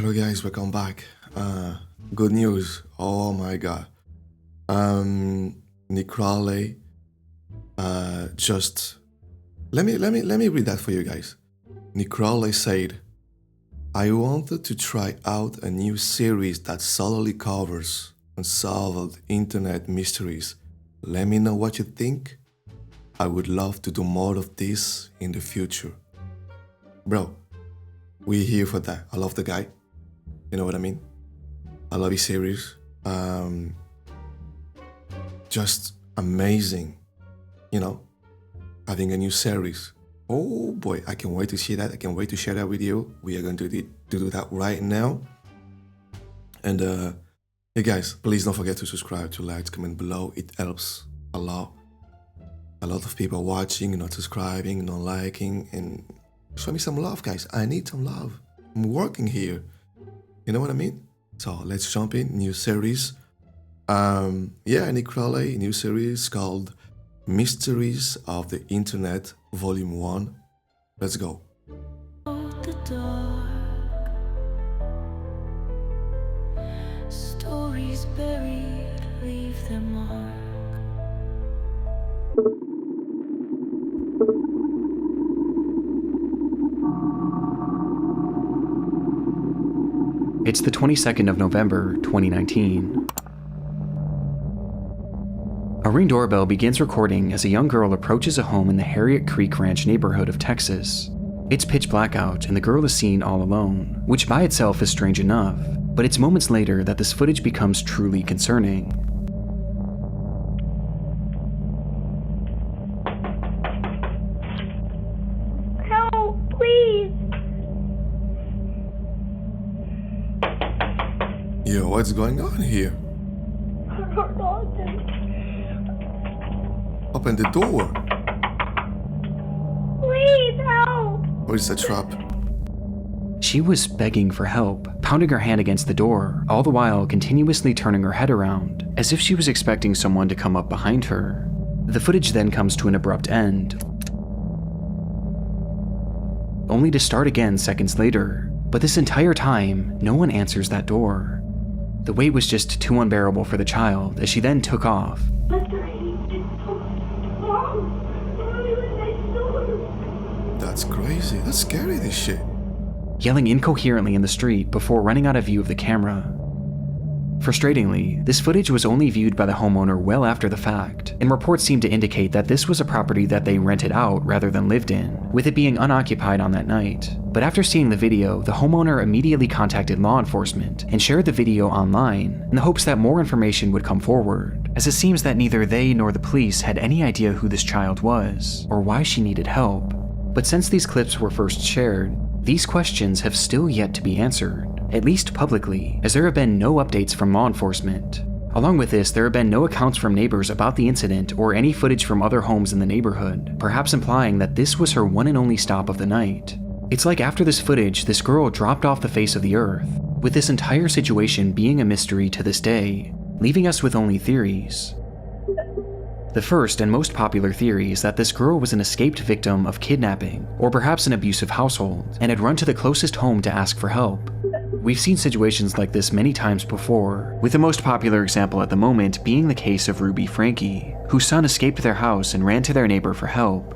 Hello guys, welcome back. Good news. Oh my god. Nick Crowley. Just let me read that for you guys. Nick Crowley said, I wanted to try out a new series that solely covers unsolved internet mysteries. Let me know what you think. I would love to do more of this in the future. Bro, we're here for that. I love the guy. You know what I mean? I love his series. Just amazing, you know, having a new series. Oh boy, I can't wait to see that. I can't wait to share that with you. We are going to do that right now. And hey guys, please don't forget to subscribe, to like, comment below. It helps a lot. A lot of people watching, not subscribing, not liking, and show me some love, guys. I need some love. I'm working here. You know what I mean? So let's jump in. New series. Nick Crowley, new series called Mysteries of the Internet Vol.1. Let's go. The dark, stories buried, leave their mark. It's the 22nd of November, 2019. A Ring doorbell begins recording as a young girl approaches a home in the Harriet Creek Ranch neighborhood of Texas. It's pitch black out and the girl is seen all alone, which by itself is strange enough, but it's moments later that this footage becomes truly concerning. Help, please. Yo, what's going on here? Open the door. Please help. Or is it a trap? She was begging for help, pounding her hand against the door, all the while continuously turning her head around, as if she was expecting someone to come up behind her. The footage then comes to an abrupt end, only to start again seconds later. But this entire time, no one answers that door. The wait was just too unbearable for the child as she then took off. That's crazy. That's scary, this shit. Yelling incoherently in the street before running out of view of the camera. Frustratingly, this footage was only viewed by the homeowner well after the fact, and reports seem to indicate that this was a property that they rented out rather than lived in, with it being unoccupied on that night. But after seeing the video, the homeowner immediately contacted law enforcement and shared the video online in the hopes that more information would come forward, as it seems that neither they nor the police had any idea who this child was or why she needed help. But since these clips were first shared, these questions have still yet to be answered, at least publicly, as there have been no updates from law enforcement. Along with this, there have been no accounts from neighbors about the incident or any footage from other homes in the neighborhood, perhaps implying that this was her one and only stop of the night. It's like after this footage, this girl dropped off the face of the earth, with this entire situation being a mystery to this day, leaving us with only theories. The first and most popular theory is that this girl was an escaped victim of kidnapping, or perhaps an abusive household, and had run to the closest home to ask for help. We've seen situations like this many times before, with the most popular example at the moment being the case of Ruby Frankie, whose son escaped their house and ran to their neighbor for help.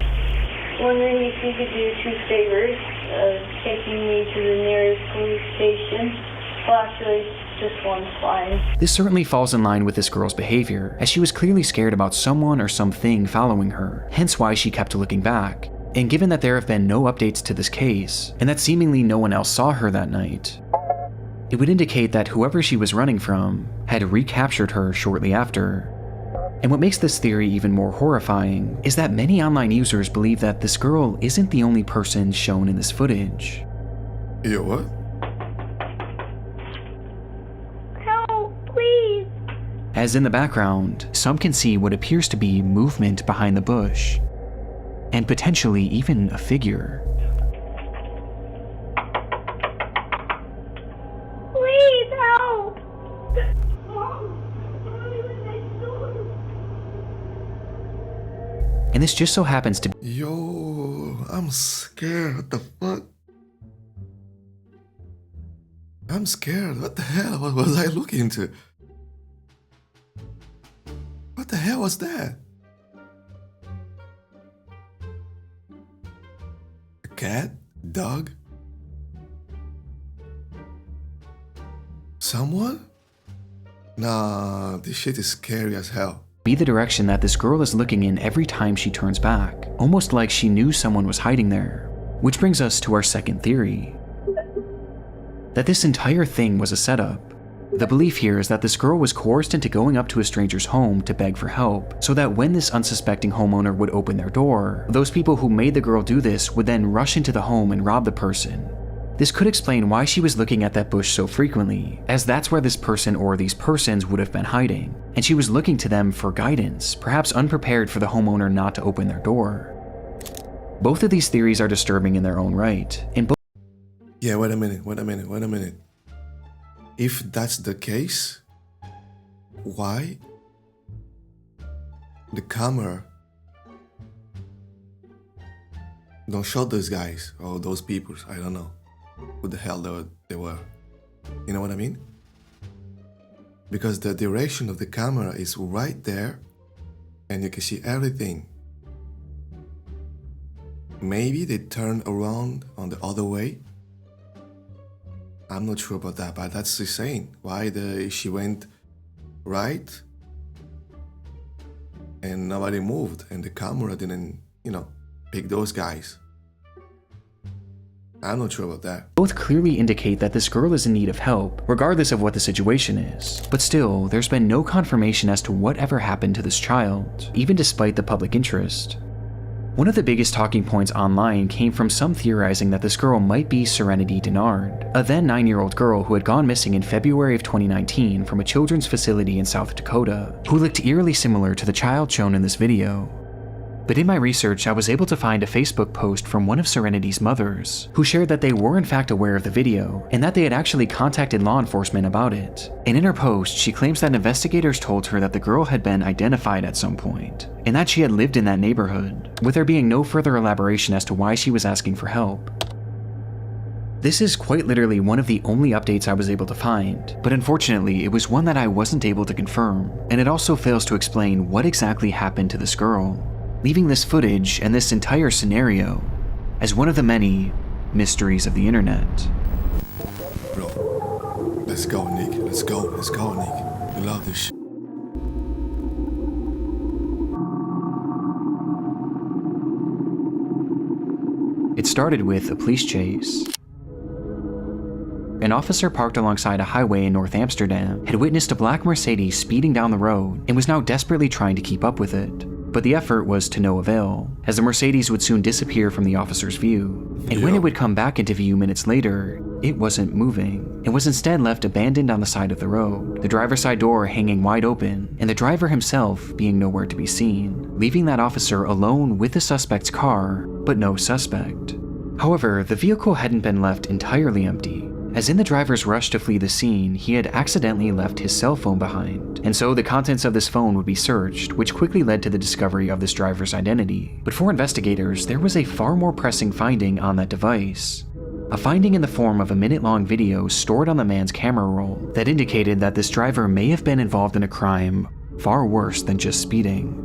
Wondering if you could do 2 favors, taking me to the nearest police station. Well, actually, just one's fine. This certainly falls in line with this girl's behavior, as she was clearly scared about someone or something following her, hence why she kept looking back. And given that there have been no updates to this case, and that seemingly no one else saw her that night, it would indicate that whoever she was running from had recaptured her shortly after. And what makes this theory even more horrifying is that many online users believe that this girl isn't the only person shown in this footage. Yo, what? As in the background, some can see what appears to be movement behind the bush, and potentially even a figure. Please help. And this just so happens to be Yo, I'm scared. What the fuck? I'm scared. What the hell? What was I looking into? What the hell was that? A cat? Dog? Someone? Nah, this shit is scary as hell. Be the direction that this girl is looking in every time she turns back, almost like she knew someone was hiding there. Which brings us to our second theory. That this entire thing was a setup. The belief here is that this girl was coerced into going up to a stranger's home to beg for help, so that when this unsuspecting homeowner would open their door, those people who made the girl do this would then rush into the home and rob the person. This could explain why she was looking at that bush so frequently, as that's where this person or these persons would have been hiding, and she was looking to them for guidance, perhaps unprepared for the homeowner not to open their door. Both of these theories are disturbing in their own right, and both— Yeah, wait a minute. If that's the case, why the camera don't show those guys or those people? I don't know who the hell they were. You know what I mean? Because the direction of the camera is right there and you can see everything. Maybe they turned around on the other way. I'm not sure about that, but that's insane. Why she went right and nobody moved and the camera didn't, pick those guys. I'm not sure about that. both clearly indicate that this girl is in need of help, regardless of what the situation is. But still, there's been no confirmation as to whatever happened to this child, even despite the public interest. One of the biggest talking points online came from some theorizing that this girl might be Serenity Denard, a then 9-year-old girl who had gone missing in February of 2019 from a children's facility in South Dakota, who looked eerily similar to the child shown in this video. But in my research, I was able to find a Facebook post from one of Serenity's mothers, who shared that they were in fact aware of the video, and that they had actually contacted law enforcement about it. And in her post, she claims that investigators told her that the girl had been identified at some point, and that she had lived in that neighborhood, with there being no further elaboration as to why she was asking for help. This is quite literally one of the only updates I was able to find, but unfortunately it was one that I wasn't able to confirm, and it also fails to explain what exactly happened to this girl, leaving this footage and this entire scenario as one of the many mysteries of the internet. Bro, let's go, Nick. Let's go, Nick. We love this shit. It started with a police chase. An officer parked alongside a highway in North Amsterdam had witnessed a black Mercedes speeding down the road and was now desperately trying to keep up with it. But the effort was to no avail, as the Mercedes would soon disappear from the officer's view, and when it would come back into view minutes later, it wasn't moving, and was instead left abandoned on the side of the road, the driver's side door hanging wide open, and the driver himself being nowhere to be seen, leaving that officer alone with the suspect's car, but no suspect. However, the vehicle hadn't been left entirely empty, as in the driver's rush to flee the scene, he had accidentally left his cell phone behind, and so the contents of this phone would be searched, which quickly led to the discovery of this driver's identity. But for investigators, there was a far more pressing finding on that device. A finding in the form of a minute-long video stored on the man's camera roll that indicated that this driver may have been involved in a crime far worse than just speeding.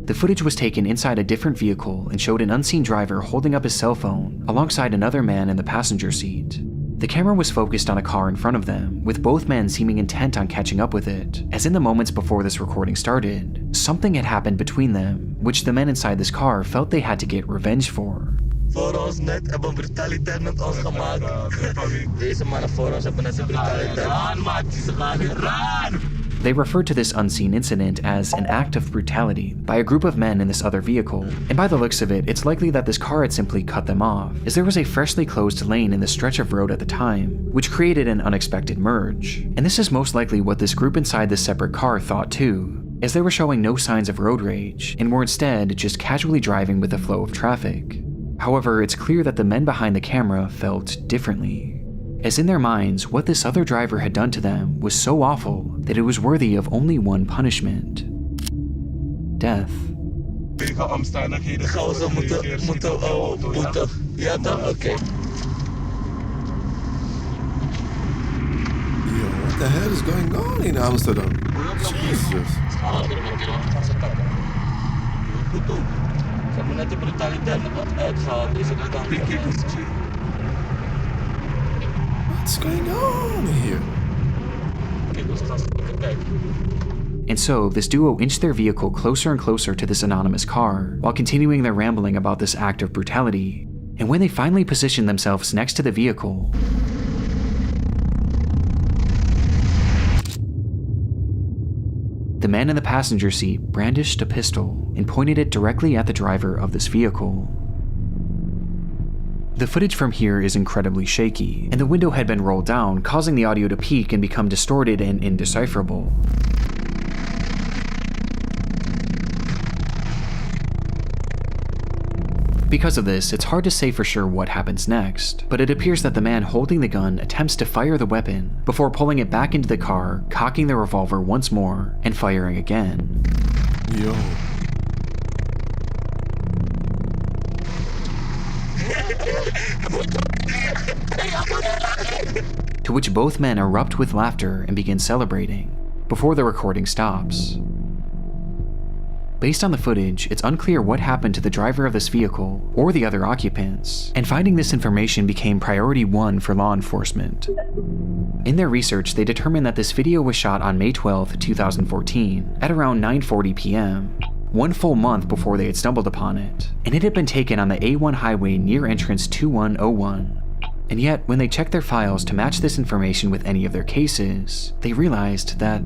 The footage was taken inside a different vehicle and showed an unseen driver holding up his cell phone alongside another man in the passenger seat. The camera was focused on a car in front of them, with both men seeming intent on catching up with it, as in the moments before this recording started, something had happened between them, which the men inside this car felt they had to get revenge for. Voor ons net hebben brutaliteit met ons gemaakt. Deze mannen voor ons hebben net de brutaliteit. Run, maat, ze gaan weer run! They referred to this unseen incident as an act of brutality by a group of men in this other vehicle, and by the looks of it, it's likely that this car had simply cut them off, as there was a freshly closed lane in the stretch of road at the time, which created an unexpected merge. And this is most likely what this group inside this separate car thought too, as they were showing no signs of road rage, and were instead just casually driving with the flow of traffic. However, it's clear that the men behind the camera felt differently, as in their minds, what this other driver had done to them was so awful that it was worthy of only one punishment: death. Ik Gauw ze moeten boeten. Ja toch? Oké. Yo, what the hell is going on in Amsterdam? Jesus. Ze hebben net de brutaliteit wat uitgehaald. Is het dan What's going on here? Kijk, dus dat is kijk. And so, this duo inched their vehicle closer and closer to this anonymous car, while continuing their rambling about this act of brutality. And when they finally positioned themselves next to the vehicle, the man in the passenger seat brandished a pistol and pointed it directly at the driver of this vehicle. The footage from here is incredibly shaky, and the window had been rolled down, causing the audio to peak and become distorted and indecipherable. Because of this, it's hard to say for sure what happens next, but it appears that the man holding the gun attempts to fire the weapon before pulling it back into the car, cocking the revolver once more, and firing again. Yo. To which both men erupt with laughter and begin celebrating, before the recording stops. Based on the footage, it's unclear what happened to the driver of this vehicle or the other occupants, and finding this information became priority 1 for law enforcement. In their research, they determined that this video was shot on May 12, 2014, at around 9:40 p.m., 1 full month before they had stumbled upon it, and it had been taken on the A1 highway near entrance 2101. And yet, when they checked their files to match this information with any of their cases, they realized that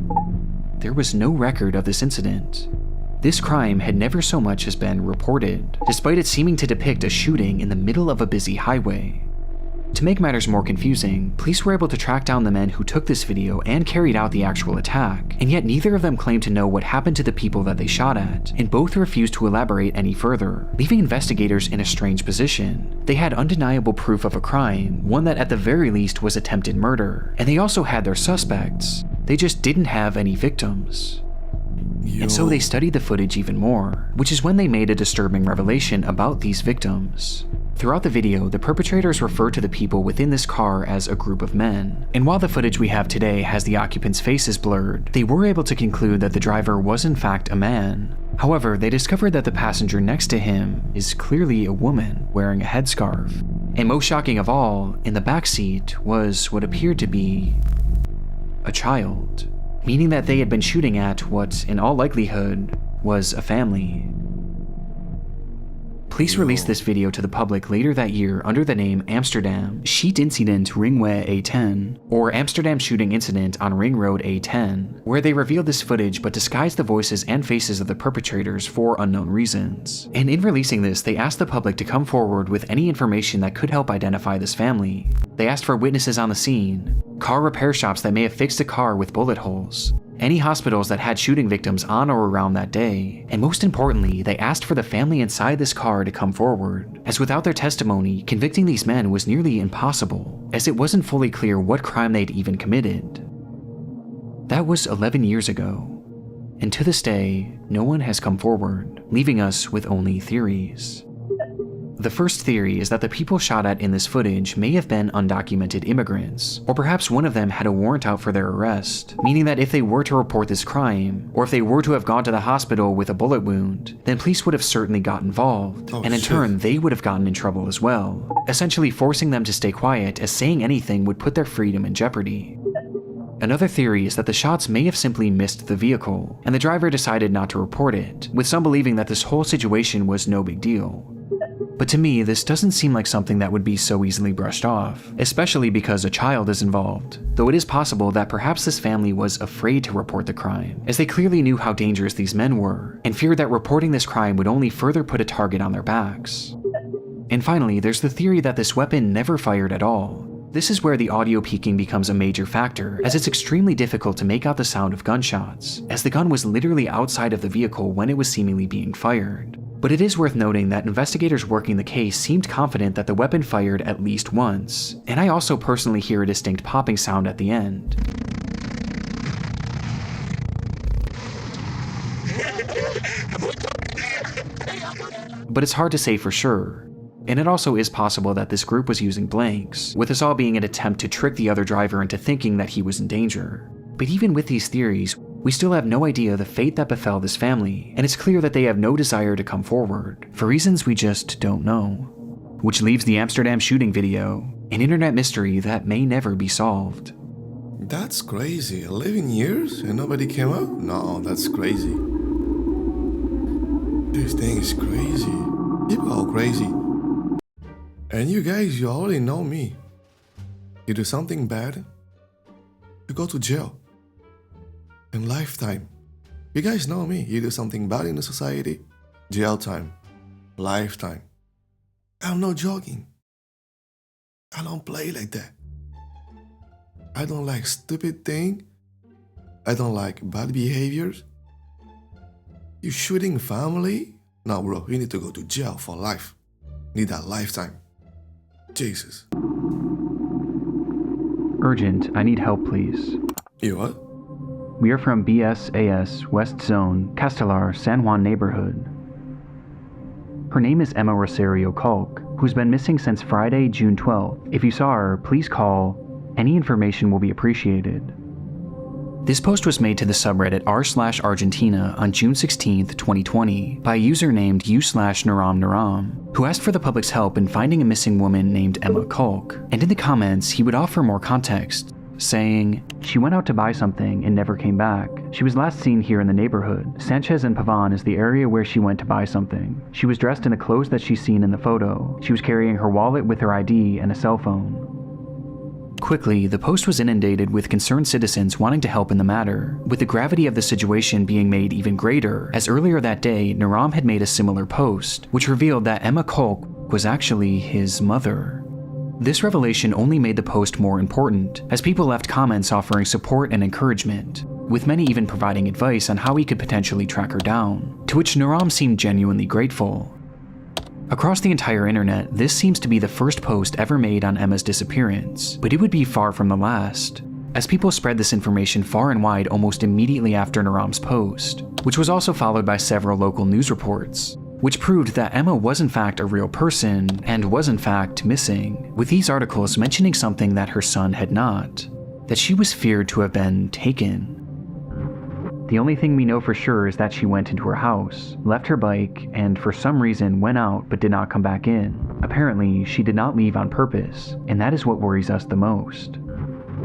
there was no record of this incident. This crime had never so much as been reported, despite it seeming to depict a shooting in the middle of a busy highway. To make matters more confusing, police were able to track down the men who took this video and carried out the actual attack, and yet neither of them claimed to know what happened to the people that they shot at, and both refused to elaborate any further, leaving investigators in a strange position. They had undeniable proof of a crime, one that at the very least was attempted murder, and they also had their suspects. They just didn't have any victims. And so they studied the footage even more, which is when they made a disturbing revelation about these victims. Throughout the video, the perpetrators refer to the people within this car as a group of men, and while the footage we have today has the occupants' faces blurred, they were able to conclude that the driver was in fact a man. However, they discovered that the passenger next to him is clearly a woman wearing a headscarf. And most shocking of all, in the back seat was what appeared to be a child, meaning that they had been shooting at what, in all likelihood, was a family. Police released this video to the public later that year under the name Amsterdam Schietincident A10, or Amsterdam Shooting Incident on Ring Road A10, where they revealed this footage but disguised the voices and faces of the perpetrators for unknown reasons. And in releasing this, they asked the public to come forward with any information that could help identify this family. They asked for witnesses on the scene, car repair shops that may have fixed a car with bullet holes, any hospitals that had shooting victims on or around that day, and most importantly, they asked for the family inside this car to come forward, as without their testimony, convicting these men was nearly impossible, as it wasn't fully clear what crime they'd even committed. That was 11 years ago, and to this day, no one has come forward, leaving us with only theories. The first theory is that the people shot at in this footage may have been undocumented immigrants, or perhaps one of them had a warrant out for their arrest, meaning that if they were to report this crime, or if they were to have gone to the hospital with a bullet wound, then police would have certainly got involved, and in turn they would have gotten in trouble as well, essentially forcing them to stay quiet as saying anything would put their freedom in jeopardy. Another theory is that the shots may have simply missed the vehicle, and the driver decided not to report it, with some believing that this whole situation was no big deal. But to me, this doesn't seem like something that would be so easily brushed off, especially because a child is involved, though it is possible that perhaps this family was afraid to report the crime, as they clearly knew how dangerous these men were, and feared that reporting this crime would only further put a target on their backs. And finally, there's the theory that this weapon never fired at all. This is where the audio peaking becomes a major factor, as it's extremely difficult to make out the sound of gunshots, as the gun was literally outside of the vehicle when it was seemingly being fired. But it is worth noting that investigators working the case seemed confident that the weapon fired at least once, and I also personally hear a distinct popping sound at the end. but it's hard to say for sure. And it also is possible that this group was using blanks, with this all being an attempt to trick the other driver into thinking that he was in danger. But even with these theories, we still have no idea the fate that befell this family, and it's clear that they have no desire to come forward, for reasons we just don't know. Which leaves the Amsterdam shooting video, an internet mystery that may never be solved. That's crazy. 11 years and nobody came up? No, that's crazy. This thing is crazy. People are crazy. And you guys, you already know me. You do something bad, you go to jail. In lifetime. You guys know me. You do something bad in the society, jail time. Lifetime. I'm not joking. I don't play like that. I don't like stupid things. I don't like bad behaviors. You shooting family? No, bro, you need to go to jail for life. Need that lifetime. Jesus. Urgent, I need help, please. You what? We are from BSAS West Zone, Castelar, San Juan neighborhood. Her name is Ema Rosario Colque, who's been missing since Friday, June 12th. If you saw her, please call. Any information will be appreciated. This post was made to the subreddit r/Argentina on June 16th, 2020 by a user named u/noromnorom, who asked for the public's help in finding a missing woman named Ema Colque, and in the comments he would offer more context, saying, "She went out to buy something and never came back. She was last seen here in the neighborhood. Sanchez and Pavan is the area where she went to buy something. She was dressed in the clothes that she's seen in the photo. She was carrying her wallet with her ID and a cell phone." Quickly, the post was inundated with concerned citizens wanting to help in the matter, with the gravity of the situation being made even greater, as earlier that day, Norom had made a similar post, which revealed that Ema Colque was actually his mother. This revelation only made the post more important, as people left comments offering support and encouragement, with many even providing advice on how he could potentially track her down, to which Norom seemed genuinely grateful. Across the entire internet, this seems to be the first post ever made on Ema's disappearance, but it would be far from the last, as people spread this information far and wide almost immediately after Norom's post, which was also followed by several local news reports, which proved that Ema was in fact a real person and was in fact missing, with these articles mentioning something that her son had not, that she was feared to have been taken. The only thing we know for sure is that she went into her house, left her bike, and for some reason went out but did not come back in. Apparently, she did not leave on purpose, and that is what worries us the most.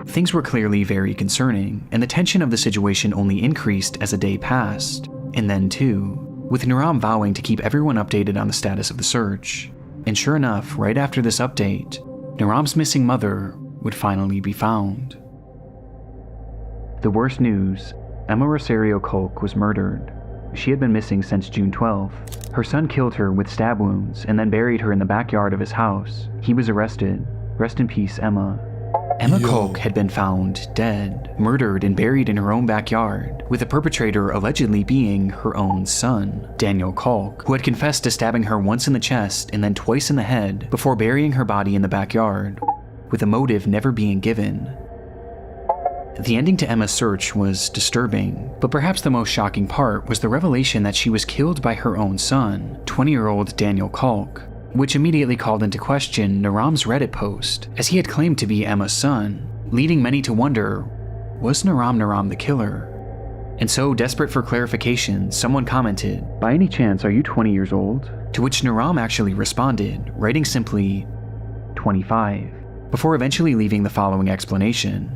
Things were clearly very concerning, and the tension of the situation only increased as a day passed. And then too, with Norom vowing to keep everyone updated on the status of the search. And sure enough, right after this update, Norom's missing mother would finally be found. The worst news, Ema Rosario Colque was murdered. She had been missing since June 12th. Her son killed her with stab wounds and then buried her in the backyard of his house. He was arrested. Rest in peace, Ema. Ema Colque had been found dead, murdered and buried in her own backyard, with the perpetrator allegedly being her own son, Daniel Colque, who had confessed to stabbing her once in the chest and then twice in the head before burying her body in the backyard, with a motive never being given. The ending to Ema's search was disturbing, but perhaps the most shocking part was the revelation that she was killed by her own son, 20-year-old Daniel Colque, which immediately called into question Norom's Reddit post, as he had claimed to be Ema's son, leading many to wonder, was noromnorom the killer? And so, desperate for clarification, someone commented, "By any chance, are you 20 years old?" To which Norom actually responded, writing simply, 25, before eventually leaving the following explanation.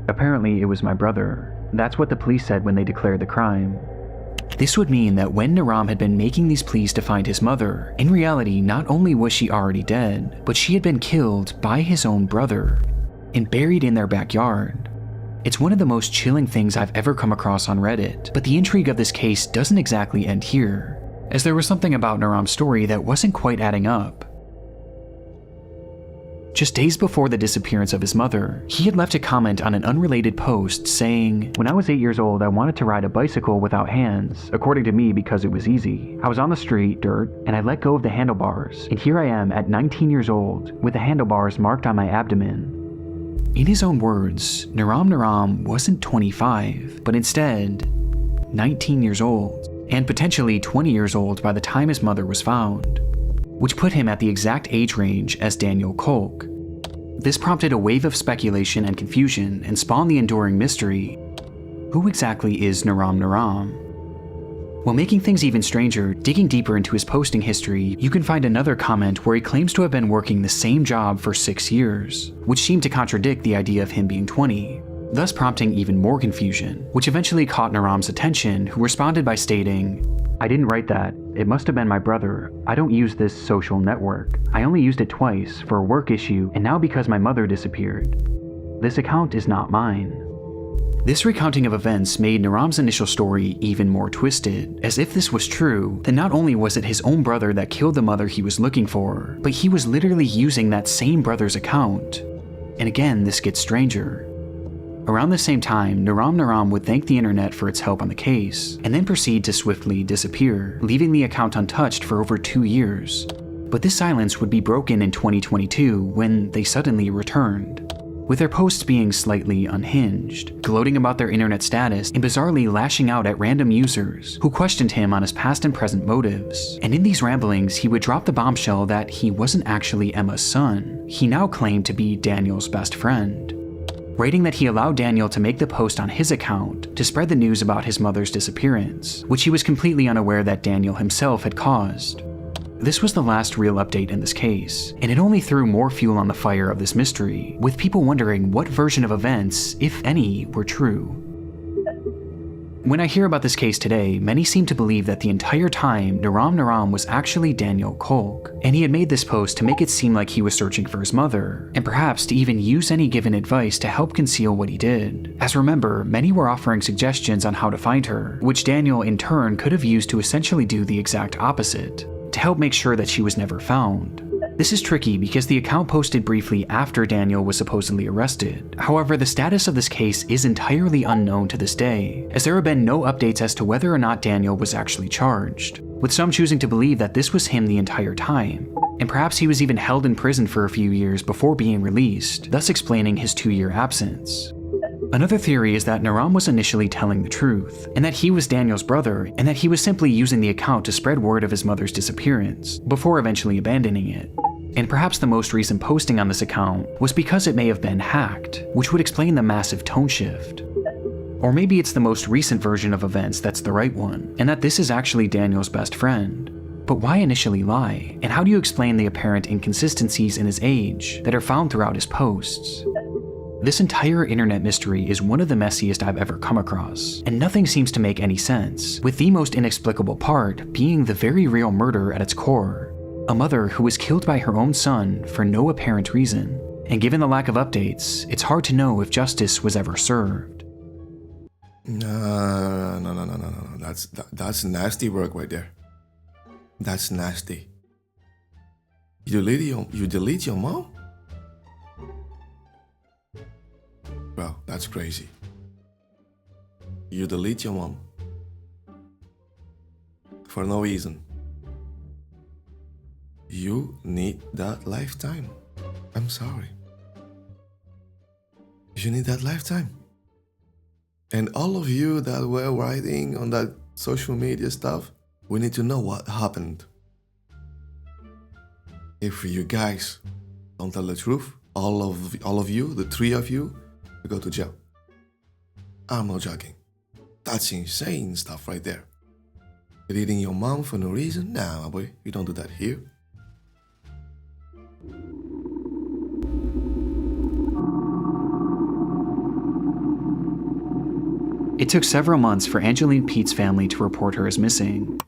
"Apparently it was my brother. That's what the police said when they declared the crime." This would mean that when Norom had been making these pleas to find his mother, in reality not only was she already dead, but she had been killed by his own brother and buried in their backyard. It's one of the most chilling things I've ever come across on Reddit, but the intrigue of this case doesn't exactly end here, as there was something about Norom's story that wasn't quite adding up. Just days before the disappearance of his mother, he had left a comment on an unrelated post saying, "When I was 8 years old, I wanted to ride a bicycle without hands, according to me because it was easy. I was on the street, dirt, and I let go of the handlebars, and here I am at 19 years old, with the handlebars marked on my abdomen." In his own words, Noromnorom wasn't 25, but instead, 19 years old. and potentially 20 years old by the time his mother was found, which put him at the exact age range as Daniel Colque. This prompted a wave of speculation and confusion and spawned the enduring mystery: who exactly is noromnorom? While making things even stranger, digging deeper into his posting history, you can find another comment where he claims to have been working the same job for 6 years, which seemed to contradict the idea of him being 20, thus prompting even more confusion, which eventually caught Norom's attention, who responded by stating, "I didn't write that. It must have been my brother. I don't use this social network. I only used it twice, for a work issue, and now because my mother disappeared. This account is not mine." This recounting of events made Norom's initial story even more twisted, as if this was true, then not only was it his own brother that killed the mother he was looking for, but he was literally using that same brother's account. And again, this gets stranger. Around the same time, noromnorom would thank the internet for its help on the case, and then proceed to swiftly disappear, leaving the account untouched for over 2 years. But this silence would be broken in 2022 when they suddenly returned, with their posts being slightly unhinged, gloating about their internet status and bizarrely lashing out at random users who questioned him on his past and present motives. And in these ramblings, he would drop the bombshell that he wasn't actually Ema's son. He now claimed to be Daniel's best friend, writing that he allowed Daniel to make the post on his account to spread the news about his mother's disappearance, which he was completely unaware that Daniel himself had caused. This was the last real update in this case, and it only threw more fuel on the fire of this mystery, with people wondering what version of events, if any, were true. When I hear about this case today, many seem to believe that the entire time noromnorom was actually Daniel Colque, and he had made this post to make it seem like he was searching for his mother, and perhaps to even use any given advice to help conceal what he did. As remember, many were offering suggestions on how to find her, which Daniel in turn could have used to essentially do the exact opposite, to help make sure that she was never found. This is tricky because the account posted briefly after Daniel was supposedly arrested. However, the status of this case is entirely unknown to this day, as there have been no updates as to whether or not Daniel was actually charged, with some choosing to believe that this was him the entire time, and perhaps he was even held in prison for a few years before being released, thus explaining his 2-year absence. Another theory is that Norom was initially telling the truth, and that he was Daniel's brother, and that he was simply using the account to spread word of his mother's disappearance, before eventually abandoning it. And perhaps the most recent posting on this account was because it may have been hacked, which would explain the massive tone shift. Or maybe it's the most recent version of events that's the right one, and that this is actually Daniel's best friend. But why initially lie? And how do you explain the apparent inconsistencies in his age that are found throughout his posts? This entire internet mystery is one of the messiest I've ever come across, and nothing seems to make any sense, with the most inexplicable part being the very real murder at its core. A mother who was killed by her own son for no apparent reason, and given the lack of updates, it's hard to know if justice was ever served. No. That's nasty work right there. That's nasty. You delete your mom? Well, that's crazy. You delete your mom for no reason. You need that lifetime. I'm sorry. You need that lifetime. And all of you that were writing on that social media stuff, we need to know what happened. If you guys don't tell the truth, all of you, the 3 of you, you go to jail. I'm not joking. That's insane stuff right there. Deleting your mom for no reason? Nah, my boy, you don't do that here. It took several months for Angeline Pete's family to report her as missing.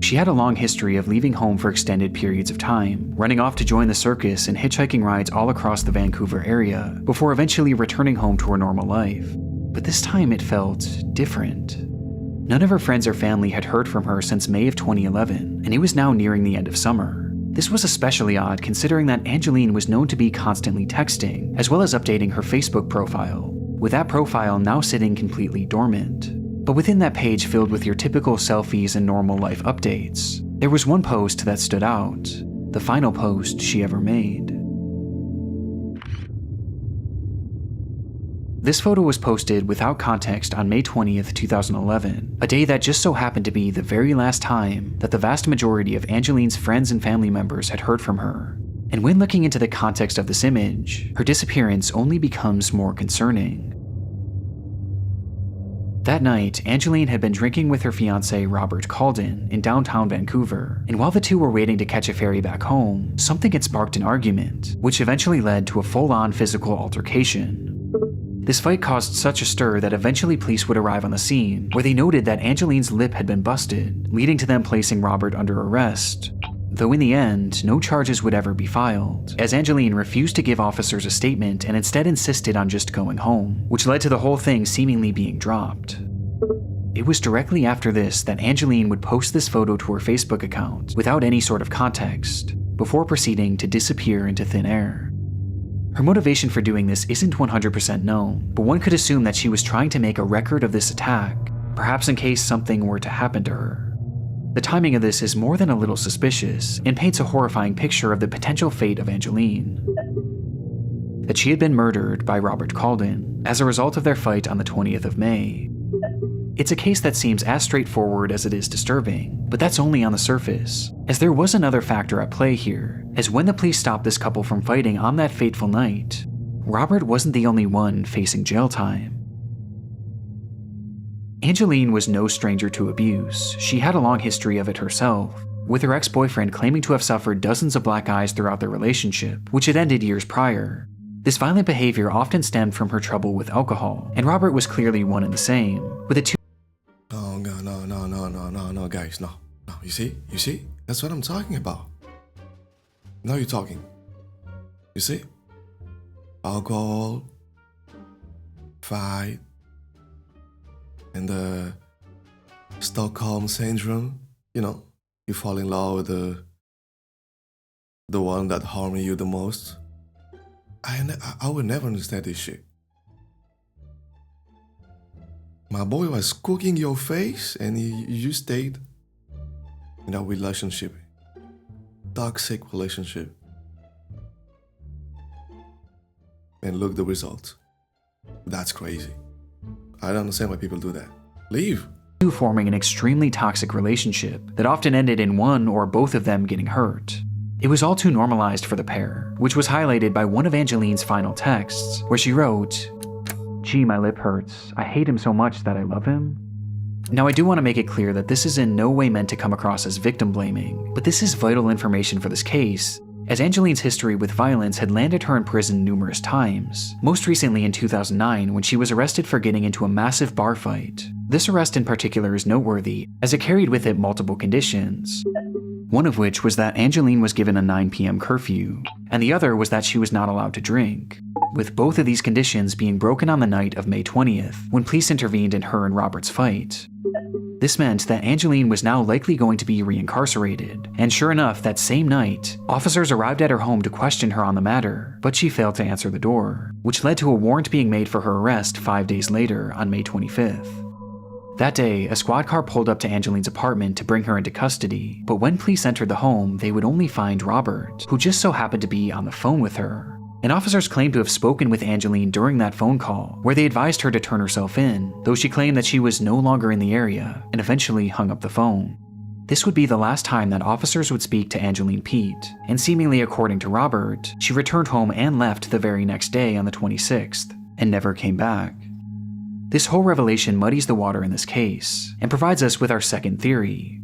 She had a long history of leaving home for extended periods of time, running off to join the circus and hitchhiking rides all across the Vancouver area, before eventually returning home to her normal life. But this time it felt different. None of her friends or family had heard from her since May of 2011, and it was now nearing the end of summer. This was especially odd considering that Angeline was known to be constantly texting, as well as updating her Facebook profile, with that profile now sitting completely dormant. But within that page filled with your typical selfies and normal life updates, there was one post that stood out, the final post she ever made. This photo was posted without context on May 20th, 2011, a day that just so happened to be the very last time that the vast majority of Angeline's friends and family members had heard from her. And when looking into the context of this image, her disappearance only becomes more concerning. That night, Angeline had been drinking with her fiancé Robert Calden in downtown Vancouver, and while the two were waiting to catch a ferry back home, something had sparked an argument, which eventually led to a full-on physical altercation. This fight caused such a stir that eventually police would arrive on the scene, where they noted that Angeline's lip had been busted, leading to them placing Robert under arrest. Though in the end, no charges would ever be filed, as Angeline refused to give officers a statement and instead insisted on just going home, which led to the whole thing seemingly being dropped. It was directly after this that Angeline would post this photo to her Facebook account without any sort of context, before proceeding to disappear into thin air. Her motivation for doing this isn't 100% known, but one could assume that she was trying to make a record of this attack, perhaps in case something were to happen to her. The timing of this is more than a little suspicious and paints a horrifying picture of the potential fate of Angeline. That she had been murdered by Robert Calden as a result of their fight on the 20th of May. It's a case that seems as straightforward as it is disturbing, but that's only on the surface, as there was another factor at play here, as when the police stopped this couple from fighting on that fateful night, Robert wasn't the only one facing jail time. Angeline was no stranger to abuse. She had a long history of it herself, with her ex-boyfriend claiming to have suffered dozens of black eyes throughout their relationship, which had ended years prior. This violent behavior often stemmed from her trouble with alcohol, and Robert was clearly one and the same, with the two. No, guys, no. You see? That's what I'm talking about. Now you're talking. You see? Alcohol, fight, and the Stockholm syndrome. You fall in love with the one that harmed you the most. I would never understand this shit. My boy was cooking your face and you stayed in a relationship. Toxic relationship. And look the result. That's crazy. I don't understand why people do that. Leave. Forming an extremely toxic relationship that often ended in one or both of them getting hurt. It was all too normalized for the pair, which was highlighted by one of Angeline's final texts, where she wrote, "Gee, my lip hurts. I hate him so much that I love him." Now, I do want to make it clear that this is in no way meant to come across as victim blaming, but this is vital information for this case, as Angeline's history with violence had landed her in prison numerous times, most recently in 2009 when she was arrested for getting into a massive bar fight. This arrest in particular is noteworthy, as it carried with it multiple conditions. One of which was that Angeline was given a 9 p.m. curfew, and the other was that she was not allowed to drink, with both of these conditions being broken on the night of May 20th, when police intervened in her and Robert's fight. This meant that Angeline was now likely going to be reincarcerated, and sure enough, that same night, officers arrived at her home to question her on the matter, but she failed to answer the door, which led to a warrant being made for her arrest 5 days later on May 25th. That day, a squad car pulled up to Angeline's apartment to bring her into custody, but when police entered the home, they would only find Robert, who just so happened to be on the phone with her. And officers claimed to have spoken with Angeline during that phone call, where they advised her to turn herself in, though she claimed that she was no longer in the area, and eventually hung up the phone. This would be the last time that officers would speak to Angeline Pete, and seemingly according to Robert, she returned home and left the very next day on the 26th, and never came back. This whole revelation muddies the water in this case, and provides us with our second theory,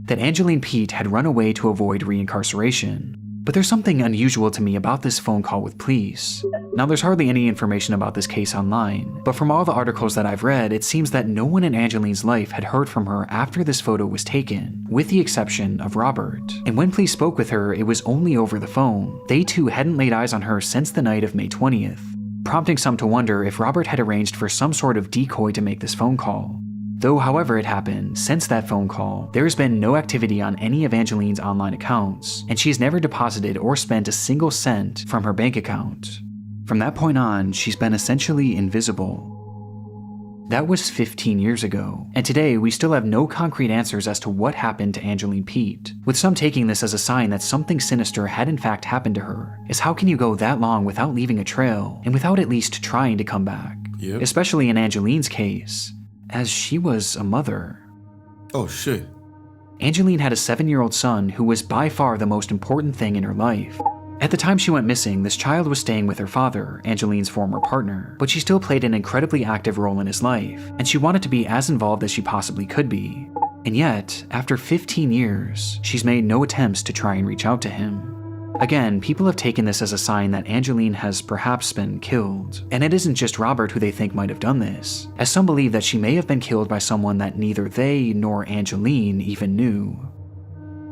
that Angeline Pete had run away to avoid reincarceration. But there's something unusual to me about this phone call with police. Now, there's hardly any information about this case online, but from all the articles that I've read, it seems that no one in Angeline's life had heard from her after this photo was taken, with the exception of Robert. And when police spoke with her, it was only over the phone. They too hadn't laid eyes on her since the night of May 20th, prompting some to wonder if Robert had arranged for some sort of decoy to make this phone call. Though, however it happened, since that phone call, there has been no activity on any of Angeline's online accounts, and she's never deposited or spent a single cent from her bank account. From that point on, she's been essentially invisible. That was 15 years ago, and today we still have no concrete answers as to what happened to Angeline Pete, with some taking this as a sign that something sinister had in fact happened to her, as how can you go that long without leaving a trail, and without at least trying to come back? Yep. Especially in Angeline's case, as she was a mother. Oh shit. Angeline had a 7-year-old son who was by far the most important thing in her life. At the time she went missing, this child was staying with her father, Angeline's former partner, but she still played an incredibly active role in his life, and she wanted to be as involved as she possibly could be. And yet, after 15 years, she's made no attempts to try and reach out to him. Again, people have taken this as a sign that Angeline has perhaps been killed, and it isn't just Robert who they think might have done this, as some believe that she may have been killed by someone that neither they nor Angeline even knew.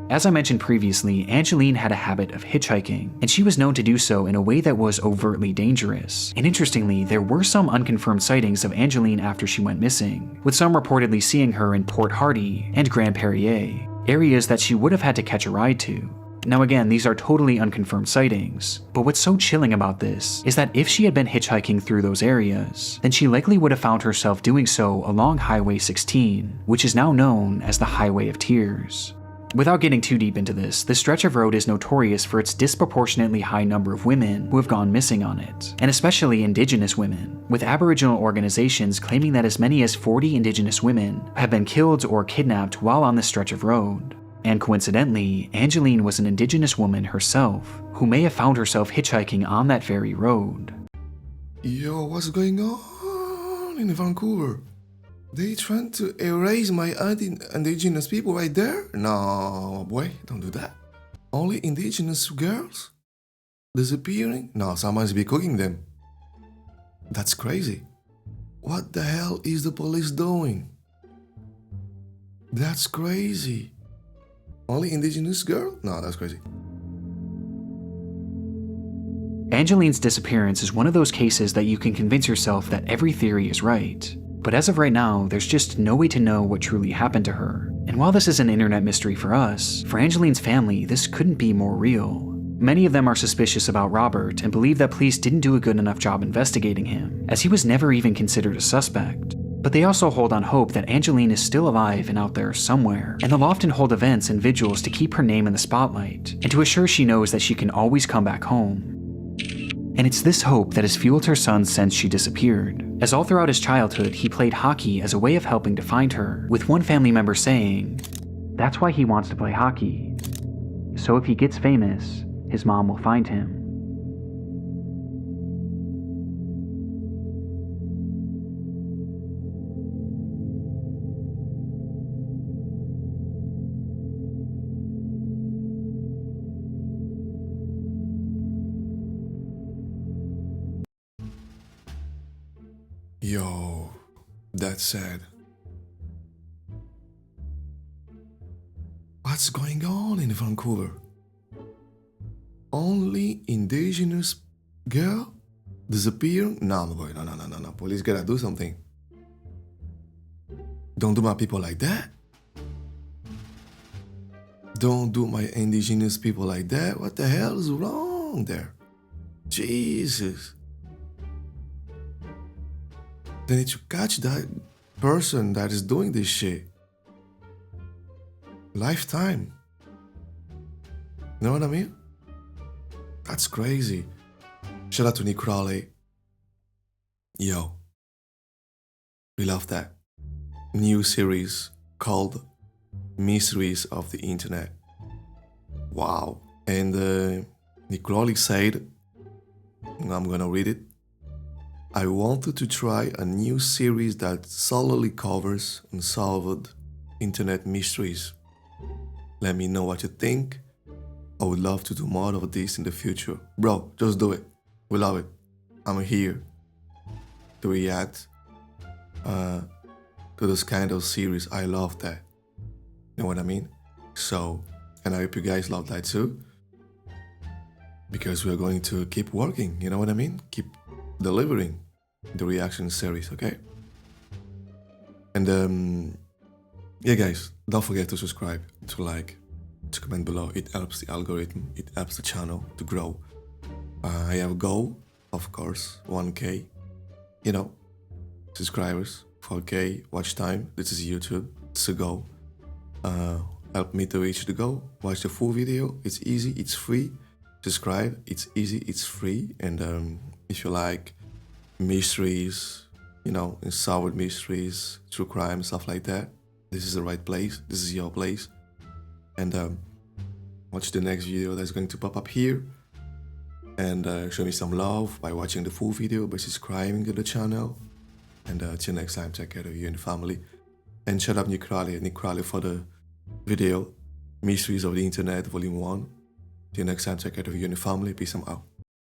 As I mentioned previously, Angeline had a habit of hitchhiking, and she was known to do so in a way that was overtly dangerous. And interestingly, there were some unconfirmed sightings of Angeline after she went missing, with some reportedly seeing her in Port Hardy and Grand Perrier, areas that she would have had to catch a ride to. Now again, these are totally unconfirmed sightings, but what's so chilling about this is that if she had been hitchhiking through those areas, then she likely would have found herself doing so along Highway 16, which is now known as the Highway of Tears. Without getting too deep into this stretch of road is notorious for its disproportionately high number of women who have gone missing on it, and especially Indigenous women, with Aboriginal organizations claiming that as many as 40 Indigenous women have been killed or kidnapped while on this stretch of road. And coincidentally, Angeline was an Indigenous woman herself, who may have found herself hitchhiking on that very road. Yo, what's going on in Vancouver? They trying to erase my indigenous people right there? No, boy, don't do that. Only indigenous girls? Disappearing? No, someone's be cooking them. That's crazy. What the hell is the police doing? That's crazy. Only indigenous girl? No, that's crazy. Angeline's disappearance is one of those cases that you can convince yourself that every theory is right. But as of right now, there's just no way to know what truly happened to her. And while this is an internet mystery for us, for Angeline's family, this couldn't be more real. Many of them are suspicious about Robert and believe that police didn't do a good enough job investigating him, as he was never even considered a suspect. But they also hold on hope that Angeline is still alive and out there somewhere, and they'll often hold events and vigils to keep her name in the spotlight, and to assure she knows that she can always come back home. And it's this hope that has fueled her son since she disappeared, as all throughout his childhood he played hockey as a way of helping to find her, with one family member saying, "That's why he wants to play hockey. So if he gets famous, his mom will find him." Yo, that's sad. What's going on in Vancouver? Only indigenous girl disappearing? No, boy, no. Police gotta do something. Don't do my people like that. Don't do my indigenous people like that. What the hell is wrong there? Jesus. They need to catch that person that is doing this shit. Lifetime. You know what I mean? That's crazy. Shout out to Nick Crowley. Yo. We love that. New series called Mysteries of the Internet. Wow. And Nick Crowley said, I'm gonna read it. I wanted to try a new series that solely covers unsolved internet mysteries. Let me know what you think. I would love to do more of this in the future. Bro, just do it. We love it. I'm here to react to this kind of series. I love that. You know what I mean? So, and I hope you guys love that too. Because we're going to keep working, you know what I mean? Keep delivering the reaction series, okay? And yeah guys, don't forget to subscribe, to like, to comment below. It helps the algorithm, it helps the channel to grow. I have a goal, of course, 1K, you know, subscribers 4K watch time. This is YouTube. It's a goal. Help me to reach the goal. Watch the full video. It's easy. It's free. Subscribe. It's easy. It's free. And if you like mysteries, unsolved mysteries, true crime, stuff like that, this is the right place. This is your place. And watch the next video that's going to pop up here. And show me some love by watching the full video, by subscribing to the channel. And till next time, take care of you and the family. And shout out Nick Crowley for the video Mysteries of the Internet Volume 1. Till next time, take care of you and the family. Peace out.